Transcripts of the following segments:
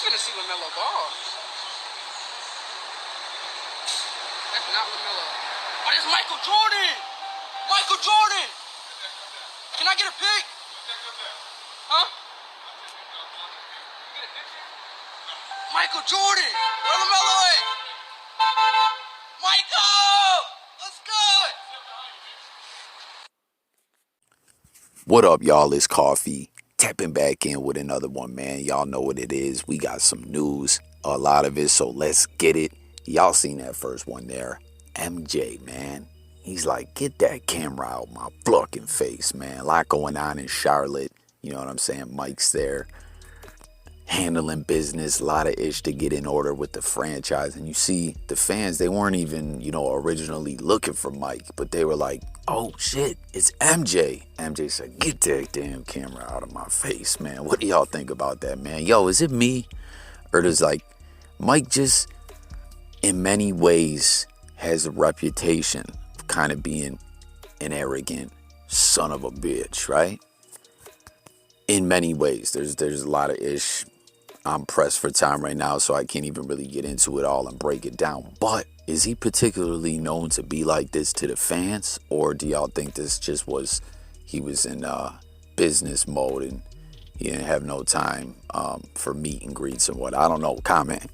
finna see LaMelo ball. That's not LaMelo. Oh, that's Michael Jordan! Michael Jordan! Can I get a pic? Huh? Michael Jordan! Where LaMelo at? Michael! Let's go! What up, y'all? It's Coffee. Tapping back in with another one, man. Y'all know what it is. We got some news, a lot of it, so let's get it. Y'all seen that first one there. MJ, man. He's like, get that camera out my fucking face, man. A lot going on in Charlotte. You know what I'm saying? Mike's there handling business, a lot of ish to get in order with the franchise. And you see the fans, they weren't even, originally looking for Mike, but they were like, oh shit, it's MJ. MJ said, get that damn camera out of my face, man. What do y'all think about that, man? Yo, is it me? Or does Mike just in many ways has a reputation of kind of being an arrogant son of a bitch, right? In many ways, there's a lot of ish. I'm pressed for time right now, so I can't even really get into it all and break it down. But is he particularly known to be like this to the fans? Or do y'all think this just he was in business mode and he didn't have no time for meet and greets and what? I don't know. Comment.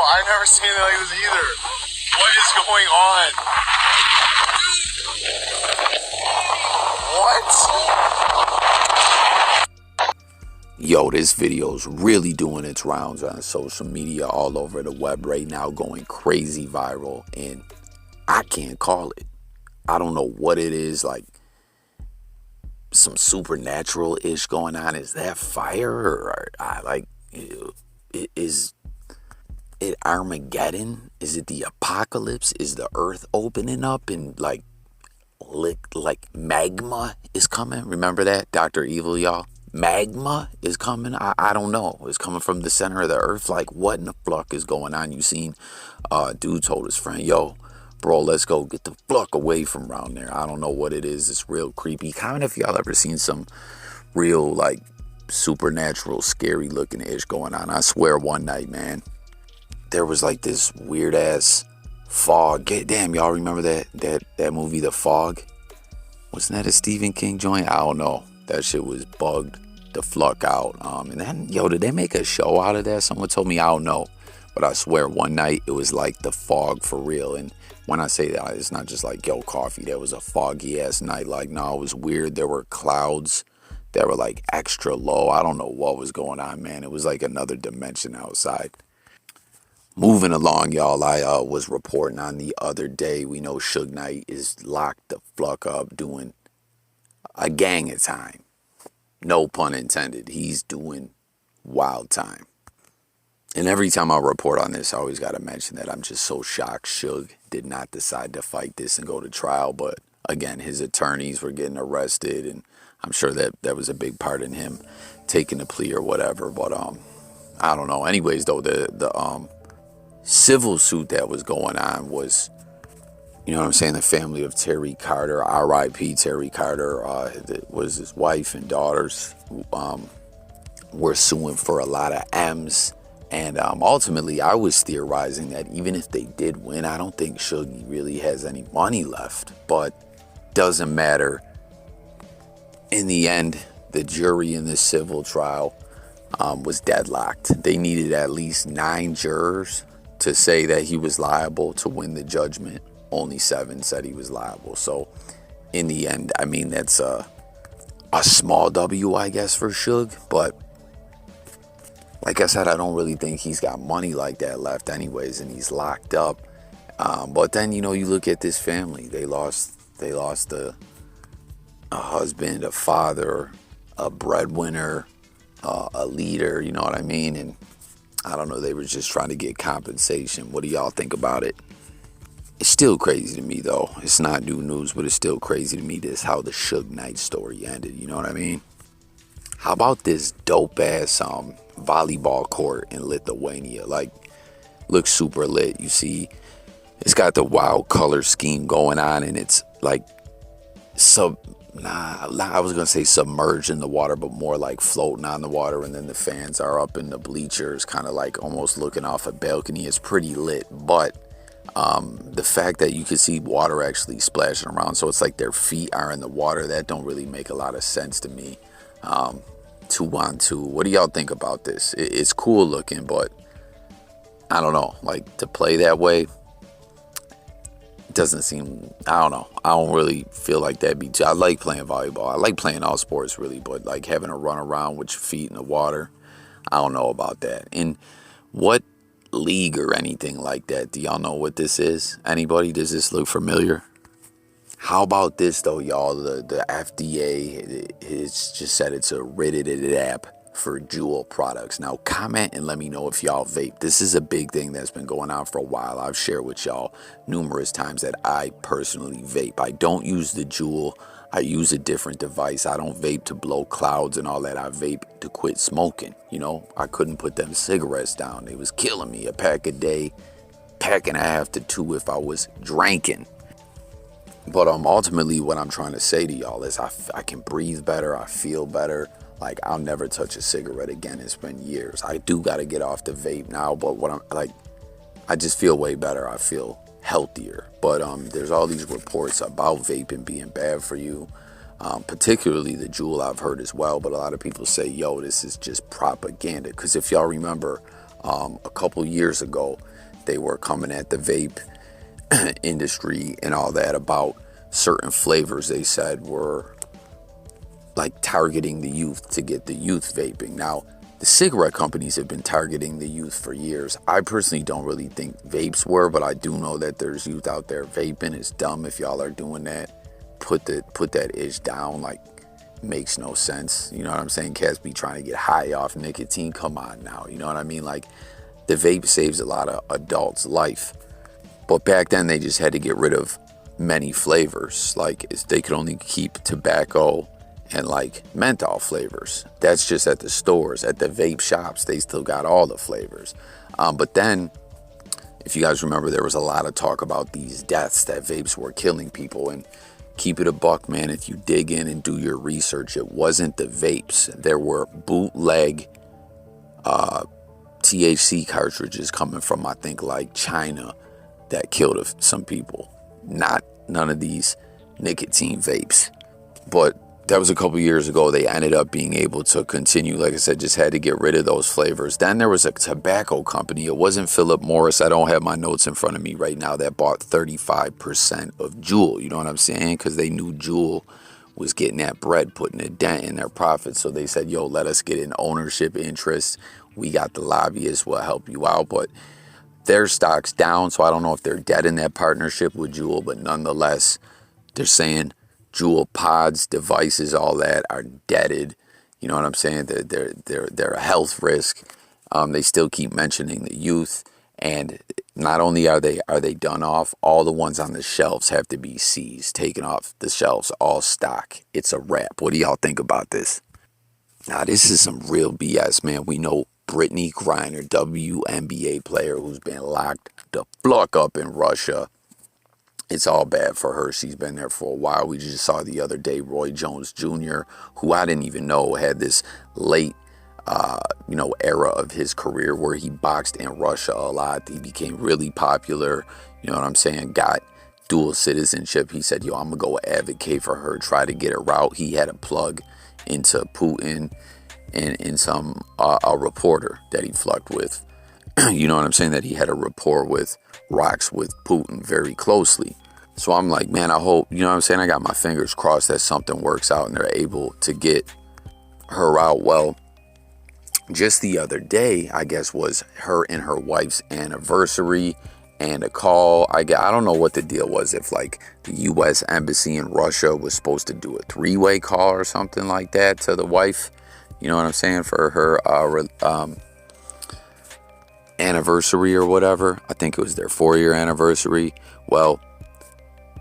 I've never seen it like this either. What is going on? What? Yo, this video's really doing its rounds on social media all over the web right now, going crazy viral, and I can't call it. I don't know what it is, like some supernatural-ish going on. Is that fire? Or is it Armageddon? Is it the apocalypse? Is the earth opening up and like magma is coming? Remember that? Dr. Evil, y'all? Magma is coming? I don't know. It's coming from the center of the earth. Like, what in the fuck is going on? You seen dude told his friend, yo, bro, let's go get the fuck away from around there. I don't know what it is. It's real creepy. Comment if y'all ever seen some real supernatural scary looking ish going on. I swear one night, man, there was this weird ass fog. Damn, y'all remember that movie, The Fog? Wasn't that a Stephen King joint? I don't know. That shit was bugged the fuck out. And then, yo, did they make a show out of that? Someone told me, I don't know. But I swear one night it was like The Fog for real. And when I say that, it's not just yo, Coffee, there was a foggy ass night. No, it was weird. There were clouds that were extra low. I don't know what was going on, man. It was another dimension outside. Moving along, y'all, I was reporting on the other day. We know Suge Knight is locked the fuck up doing a gang of time. No pun intended. He's doing wild time. And every time I report on this, I always got to mention that I'm just so shocked Suge did not decide to fight this and go to trial. But again, his attorneys were getting arrested, and I'm sure that was a big part in him taking the plea or whatever. But I don't know. Anyways, though, the civil suit that was going on was, you know what I'm saying, the family of Terry Carter, R.I.P. Terry Carter, was his wife and daughters, were suing for a lot of M's. And ultimately, I was theorizing that even if they did win, I don't think Suge really has any money left. But doesn't matter. In the end, the jury in this civil trial was deadlocked. They needed at least 9 jurors to say that he was liable to win the judgment. Only 7 said he was liable. So in the end, I mean, that's a small W, I guess, for Suge. But like I said, I don't really think he's got money like that left anyways, and he's locked up. But then, you look at this family. They lost a husband, a father, a breadwinner, a leader, you know what I mean? And I don't know, they were just trying to get compensation. What do y'all think about it? It's still crazy to me, though. It's not new news, but it's still crazy to me this how the Suge Knight story ended. You know what I mean? How about this dope ass volleyball court in Lithuania? Like, looks super lit. You see, it's got the wild color scheme going on, and it's like I was gonna say submerged in the water, but more like floating on the water. And then the fans are up in the bleachers, kind of like almost looking off a balcony. It's pretty lit, but the fact that you can see water actually splashing around, so it's like their feet are in the water, that don't really make a lot of sense to me. 2-on-2. What do y'all think about this? It's cool looking, but I don't know. Like, to play that way doesn't seem. I don't know. I don't really feel like that'd be. I like playing volleyball. I like playing all sports really, but like having to run around with your feet in the water, I don't know about that. And what league or anything like that? Do y'all know what this is? Anybody? Does this look familiar? How about this though, y'all? The FDA has just said it's a rated app for Juul products. Now comment and let me know if y'all vape. This is a big thing that's been going on for a while. I've shared with y'all numerous times that I personally vape. I don't use the Juul. I use a different device. I don't vape to blow clouds and all that. I vape to quit smoking. You know, I couldn't put them cigarettes down. They was killing me. A pack a day, pack and a half to 2 if I was drinking. But ultimately what I'm trying to say to y'all is I can breathe better. I feel better. Like, I'll never touch a cigarette again. It's been years. I do got to get off the vape now, but what I'm like, I just feel way better. I feel healthier. But there's all these reports about vaping being bad for you, particularly the Juul I've heard as well. But a lot of people say, yo, this is just propaganda. Because if y'all remember, a couple years ago, they were coming at the vape industry and all that about certain flavors they said were like targeting the youth to get the youth vaping. Now, the cigarette companies have been targeting the youth for years. I personally don't really think vapes were, but I do know that there's youth out there vaping. It's dumb if y'all are doing that. Put that itch down. Like, makes no sense. You know what I'm saying? Cats be trying to get high off nicotine. Come on now. You know what I mean? Like, the vape saves a lot of adults' life. But back then, they just had to get rid of many flavors. Like, they could only keep tobacco and like menthol flavors. That's just at the stores. At the vape shops, they still got all the flavors. But then, if you guys remember, there was a lot of talk about these deaths that vapes were killing people. And keep it a buck, man, if you dig in and do your research, it wasn't the vapes. There were bootleg THC cartridges coming from, I think, like China that killed some people. None of these nicotine vapes. But that was a couple years ago. They ended up being able to continue. Like I said, just had to get rid of those flavors. Then there was a tobacco company. It wasn't Philip Morris. I don't have my notes in front of me right now. That bought 35% of Juul. You know what I'm saying? Because they knew Juul was getting that bread, putting a dent in their profits. So they said, yo, let us get an ownership interest. We got the lobbyists. We'll help you out. But their stock's down. So I don't know if they're dead in that partnership with Juul. But nonetheless, they're saying Juul pods, devices, all that are deaded. You know what I'm saying? They're a health risk. They still keep mentioning the youth, and not only are they done off, all the ones on the shelves have to be seized, taken off the shelves, all stock. It's a wrap. What do y'all think about this? Now, this is some real BS, man. We know Brittney Griner, WNBA player who's been locked the fuck up in Russia. It's all bad for her. She's been there for a while. We just saw the other day Roy Jones Jr., who I didn't even know had this late, era of his career where he boxed in Russia a lot. He became really popular. You know what I'm saying? Got dual citizenship. He said, yo, I'm going to go advocate for her, try to get her out. He had a plug into Putin and some a reporter that he flucked with. You know what I'm saying? That he had a rapport with, rocks with Putin very closely. So I'm like, man, I hope, you know what I'm saying? I got my fingers crossed that something works out and they're able to get her out. Well, just the other day, I guess, was her and her wife's anniversary, and a call. I don't know what the deal was, if like the U.S. Embassy in Russia was supposed to do a 3-way call or something like that to the wife. You know what I'm saying? For her anniversary or whatever. I think it was their 4-year anniversary. Well,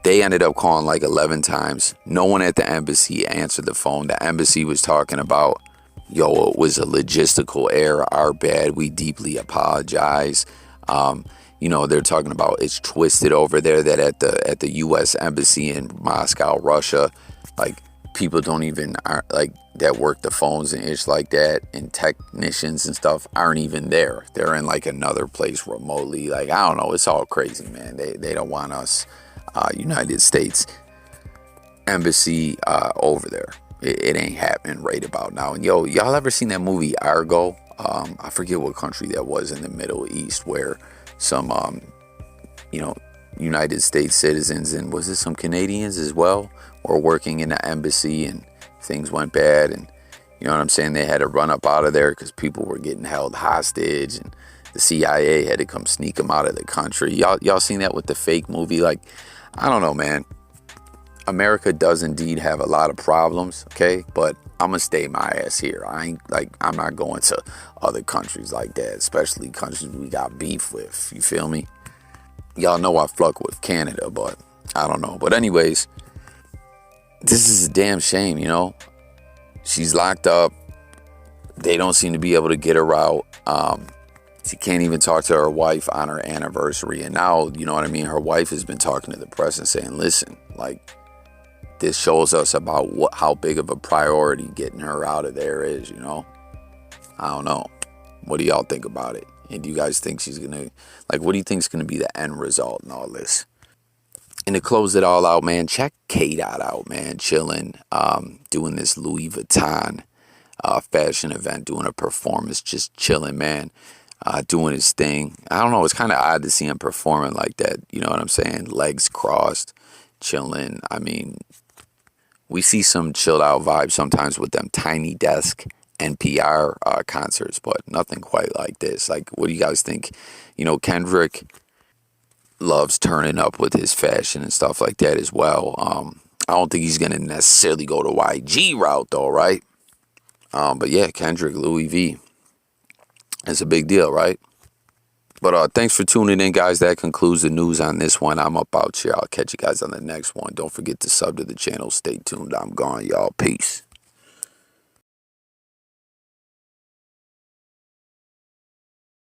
they ended up calling like 11 times. No one at the embassy answered the phone. The embassy was talking about, yo, it was a logistical error, our bad, we deeply apologize. You know, they're talking about it's twisted over there that at the U.S. embassy in Moscow, Russia, like people don't even like that work the phones and ish like that, and technicians and stuff aren't even there. They're in like another place remotely. Like, I don't know, it's all crazy, man. They don't want us United States embassy over there. It ain't happening right about now. And yo, y'all ever seen that movie Argo? I forget what country that was in the Middle East, where some you know, United States citizens, and was it some Canadians as well, were working in the embassy, and things went bad, and you know what I'm saying, they had to run up out of there because people were getting held hostage, and the CIA had to come sneak them out of the country. Y'all seen that with the fake movie? Like, I don't know, man. America does indeed have a lot of problems, okay? But I'm gonna stay my ass here. I'm not going to other countries like that, especially countries we got beef with. You feel me? Y'all know I fuck with Canada, but I don't know. But anyways, this is a damn shame, you know? She's locked up. They don't seem to be able to get her out. She can't even talk to her wife on her anniversary. And now, you know what I mean? Her wife has been talking to the press and saying, listen, like, this shows us about how big of a priority getting her out of there is, you know? I don't know. What do y'all think about it? And do you guys think she's going to, like, what do you think is going to be the end result in all this? And to close it all out, man, check Kdot out, man. Chilling, doing this Louis Vuitton fashion event, doing a performance, just chilling, man. Doing his thing. I don't know, it's kind of odd to see him performing like that. You know what I'm saying? Legs crossed, chilling. I mean, we see some chilled out vibes sometimes with them Tiny Desk NPR concerts, but nothing quite like this. Like, what do you guys think? You know, Kendrick loves turning up with his fashion and stuff like that as well. I don't think he's going to necessarily go the YG route though, right? But yeah, Kendrick, Louis V. It's a big deal, right? But thanks for tuning in, guys. That concludes the news on this one. I'm up out here. I'll catch you guys on the next one. Don't forget to sub to the channel. Stay tuned. I'm gone, y'all. Peace.